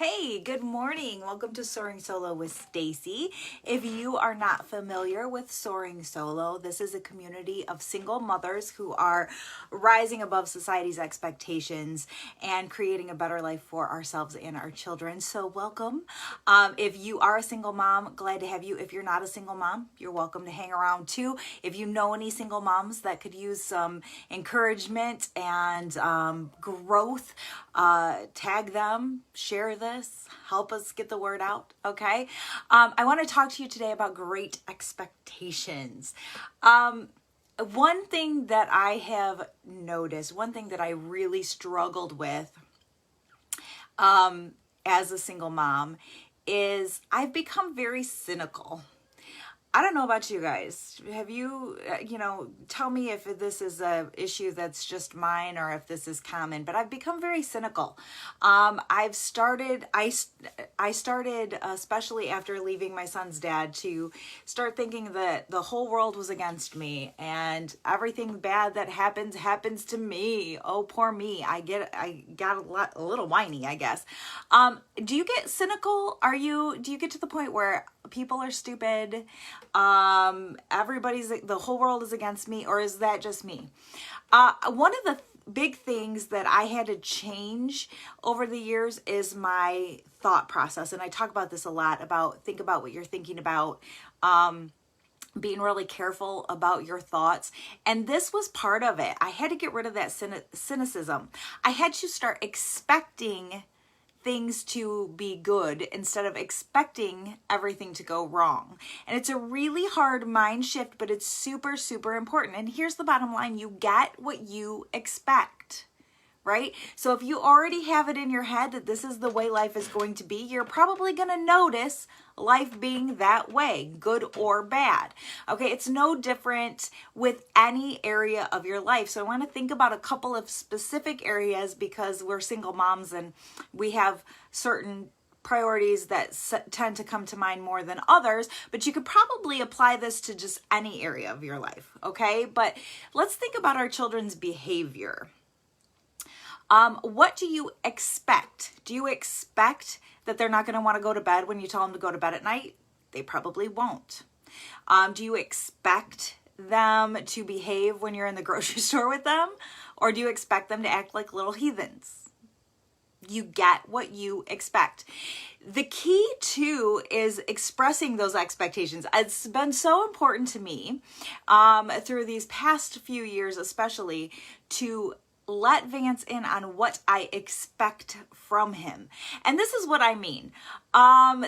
Hey, good morning. Welcome to Soaring Solo with Stacy. If you are not familiar with Soaring Solo, this is a community of single mothers who are rising above society's expectations and creating a better life for ourselves and our children. So welcome. If you are a single mom, glad to have you. If you're not a single mom, you're welcome to hang around too. If you know any single moms that could use some encouragement and growth, tag them, share this, help us get the word out, okay? I want to talk to you today about great expectations. One thing that I have noticed, one thing that I really struggled with as a single mom is I've become very cynical. I don't know about you guys. Have you, tell me if this is a issue that's just mine or if this is common, but I've become very cynical. I started, especially after leaving my son's dad, to start thinking that the whole world was against me and everything bad that happens to me. Oh, poor me. I got a little whiny, I guess. Do you get cynical? Do you get to the point where people are stupid? The whole world is against me, or is that just me? One of the big things that I had to change over the years is my thought process. And I talk about this a lot, think about what you're thinking about, being really careful about your thoughts. And this was part of it. I had to get rid of that cynicism. I had to start expecting things to be good instead of expecting everything to go wrong. And it's a really hard mind shift, but it's super, super important. And here's the bottom line: you get what you expect, right? So if you already have it in your head that this is the way life is going to be, you're probably going to notice life being that way, good or bad. Okay, it's no different with any area of your life. So I want to think about a couple of specific areas because we're single moms and we have certain priorities that tend to come to mind more than others, but you could probably apply this to just any area of your life, okay? But let's think about our children's behavior. What do you expect? Do you expect that they're not going to want to go to bed when you tell them to go to bed at night? They probably won't. Do you expect them to behave when you're in the grocery store with them? Or do you expect them to act like little heathens? You get what you expect. The key too is expressing those expectations. It's been so important to me through these past few years, especially, to let Vance in on what I expect from him. And this is what I mean.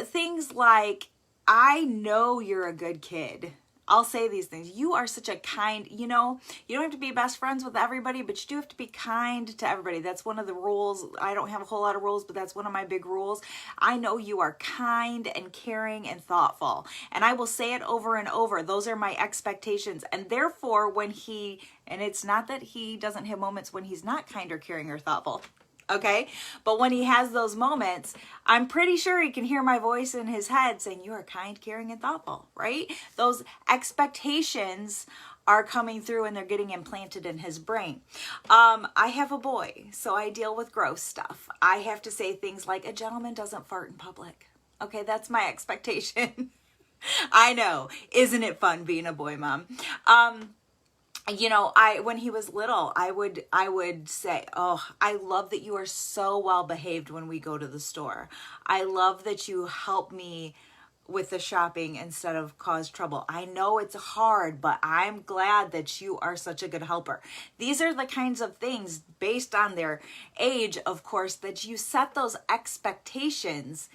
Things like, I know you're a good kid. I'll say these things. You are such a kind, you don't have to be best friends with everybody, but you do have to be kind to everybody. That's one of the rules. I don't have a whole lot of rules, but that's one of my big rules. I know you are kind and caring and thoughtful. And I will say it over and over. Those are my expectations. And therefore, and it's not that he doesn't have moments when he's not kind or caring or thoughtful. Okay, but when he has those moments, I'm pretty sure he can hear my voice in his head saying, you are kind, caring, and thoughtful, right? Those expectations are coming through and they're getting implanted in his brain. I have a boy, so I deal with gross stuff. I have to say things like, a gentleman doesn't fart in public. Okay, that's my expectation. I know. Isn't it fun being a boy mom? When he was little, I would say, oh, I love that you are so well behaved when we go to the store. I love that you help me with the shopping instead of cause trouble. I know it's hard, but I'm glad that you are such a good helper. These are the kinds of things, based on their age, of course, that you set those expectations.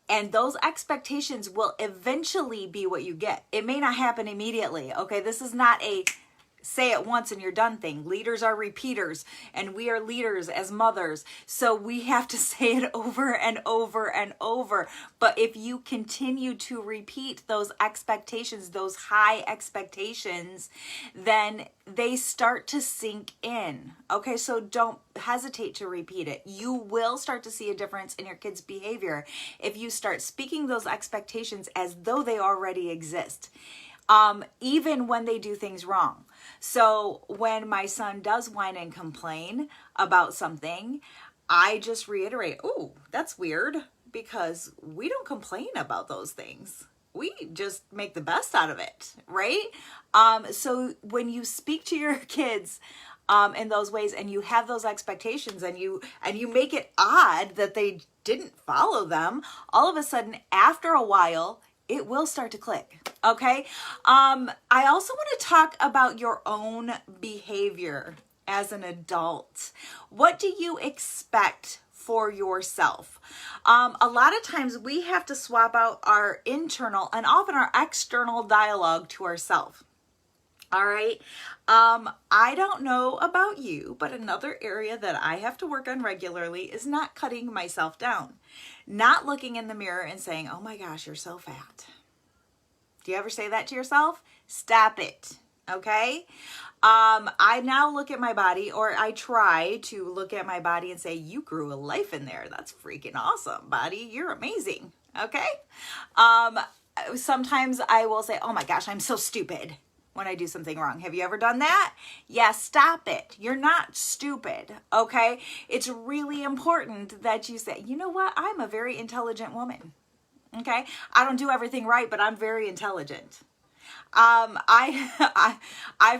And those expectations will eventually be what you get. It may not happen immediately. Okay, this is not a say it once and you're done thing. Leaders are repeaters, and we are leaders as mothers. So we have to say it over and over and over. But if you continue to repeat those expectations, those high expectations, then they start to sink in. Okay, so don't hesitate to repeat it. You will start to see a difference in your kids' behavior if you start speaking those expectations as though they already exist. Even when they do things wrong. So when my son does whine and complain about something, I just reiterate, "Ooh, that's weird. because we don't complain about those things. We just make the best out of it, right? So when you speak to your kids in those ways, and you have those expectations, and you make it odd that they didn't follow them, all of a sudden, after a while, it will start to click. Okay. I also want to talk about your own behavior as an adult. What do you expect for yourself? A lot of times we have to swap out our internal and often our external dialogue to ourselves. All right. I don't know about you, but another area that I have to work on regularly is not cutting myself down, not looking in the mirror and saying, oh my gosh, you're so fat. Do you ever say that to yourself? Stop it. Okay. I now look at my body, or I try to look at my body and say, you grew a life in there. That's freaking awesome, body. You're amazing. Okay. Sometimes I will say, oh my gosh, I'm so stupid when I do something wrong. Have you ever done that? Yes, stop it. You're not stupid, okay? It's really important that you say, you know what? I'm a very intelligent woman, okay? I don't do everything right, but I'm very intelligent. I've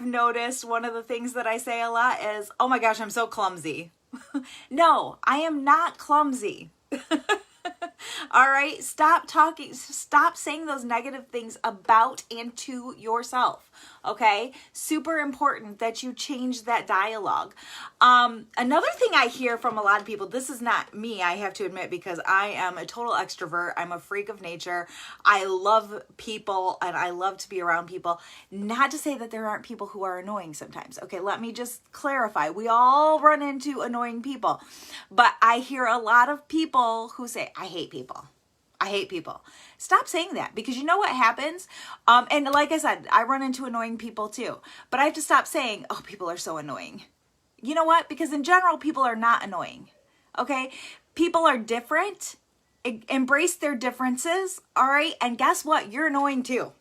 noticed one of the things that I say a lot is, oh my gosh, I'm so clumsy. No, I am not clumsy. All right, stop talking, stop saying those negative things about and to yourself. Okay, super important that you change that dialogue. Another thing I hear from a lot of people, this is not me, I have to admit, because I am a total extrovert. I'm a freak of nature. I love people and I love to be around people. Not to say that there aren't people who are annoying sometimes. Okay, let me just clarify. We all run into annoying people, but I hear a lot of people who say, I hate people. I hate people. Stop saying that, because you know what happens? And like I said, I run into annoying people too, but I have to stop saying, oh, people are so annoying. You know what? Because in general, people are not annoying. Okay. People are different. Embrace their differences. All right. And guess what? You're annoying too.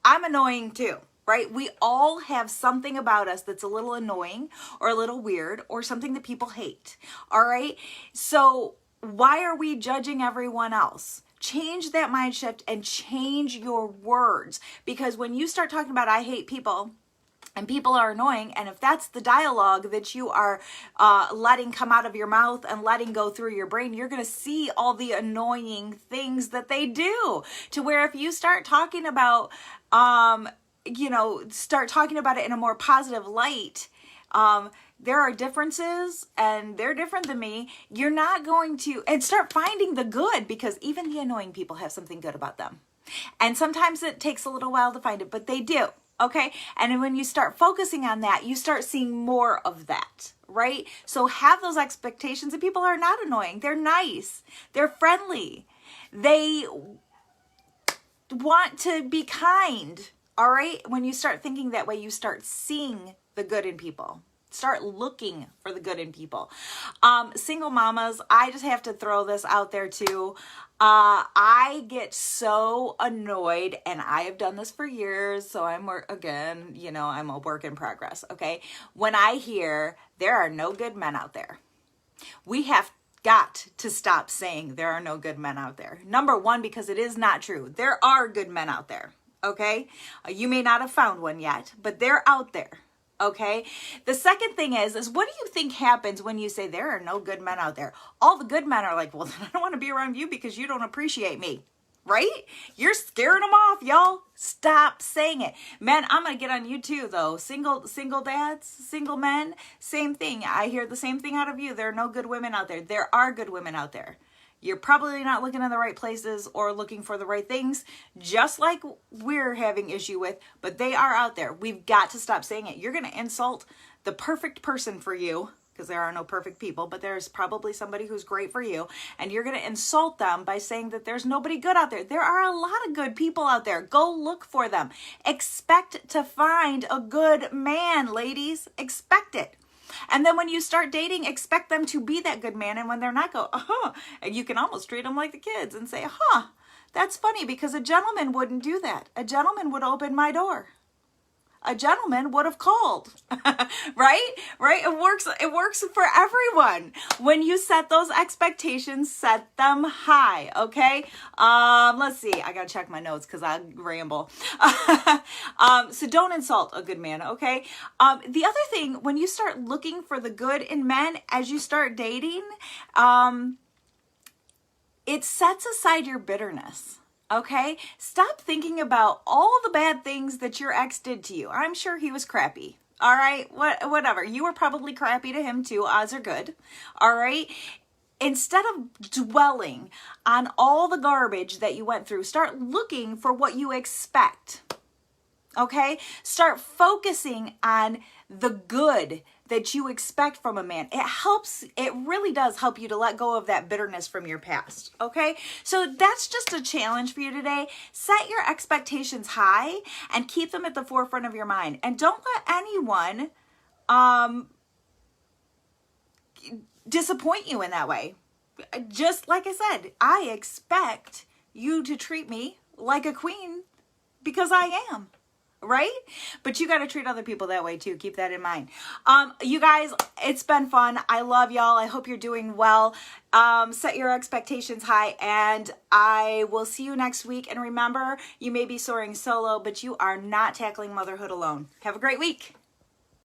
I'm annoying too. Right? We all have something about us that's a little annoying or a little weird or something that people hate. All right. So why are we judging everyone else? Change that mind shift and change your words, because when you start talking about I hate people and people are annoying, and if that's the dialogue that you are letting come out of your mouth and letting go through your brain, you're going to see all the annoying things that they do, to where if you start talking about, start talking about it in a more positive light, there are differences and they're different than me. You're not going to, and start finding the good, because even the annoying people have something good about them. And sometimes it takes a little while to find it, but they do. Okay. And when you start focusing on that, you start seeing more of that, right? So have those expectations, and people are not annoying. They're nice. They're friendly. They want to be kind. All right. When you start thinking that way, you start seeing the good in people. Start looking for the good in people. Single mamas, I just have to throw this out there too. I get so annoyed, and I have done this for years, so I'm a work in progress, okay? When I hear there are no good men out there, we have got to stop saying there are no good men out there. Number one, because it is not true. There are good men out there, okay? You may not have found one yet, but they're out there. Okay. The second thing is what do you think happens when you say there are no good men out there? All the good men are like, well, then I don't want to be around you because you don't appreciate me, right? You're scaring them off, y'all. Stop saying it. Men, I'm going to get on you too, though. Single dads, single men, same thing. I hear the same thing out of you. There are no good women out there. There are good women out there. You're probably not looking in the right places or looking for the right things, just like we're having issue with, but they are out there. We've got to stop saying it. You're going to insult the perfect person for you, because there are no perfect people, but there's probably somebody who's great for you, and you're going to insult them by saying that there's nobody good out there. There are a lot of good people out there. Go look for them. Expect to find a good man, ladies. Expect it. And then when you start dating, expect them to be that good man. And when they're not, go, and you can almost treat them like the kids and say, that's funny, because a gentleman wouldn't do that. A gentleman would open my door. a gentleman would have called. Right? Right? It works for everyone. When you set those expectations, set them high, okay? Let's see. I got to check my notes cuz I ramble. So don't insult a good man, okay? The other thing, when you start looking for the good in men as you start dating, it sets aside your bitterness. Okay? Stop thinking about all the bad things that your ex did to you. I'm sure he was crappy. All right? Whatever. You were probably crappy to him too. Odds are good. All right? Instead of dwelling on all the garbage that you went through, start looking for what you expect. Okay? Start focusing on the good that you expect from a man. It really does help you to let go of that bitterness from your past. Okay? So that's just a challenge for you today. Set your expectations high and keep them at the forefront of your mind. And don't let anyone disappoint you in that way. Just like I said, I expect you to treat me like a queen because I am. Right? But you got to treat other people that way too. Keep that in mind. You guys, it's been fun. I love y'all. I hope you're doing well. Set your expectations high, and I will see you next week. And remember, you may be soaring solo, but you are not tackling motherhood alone. Have a great week.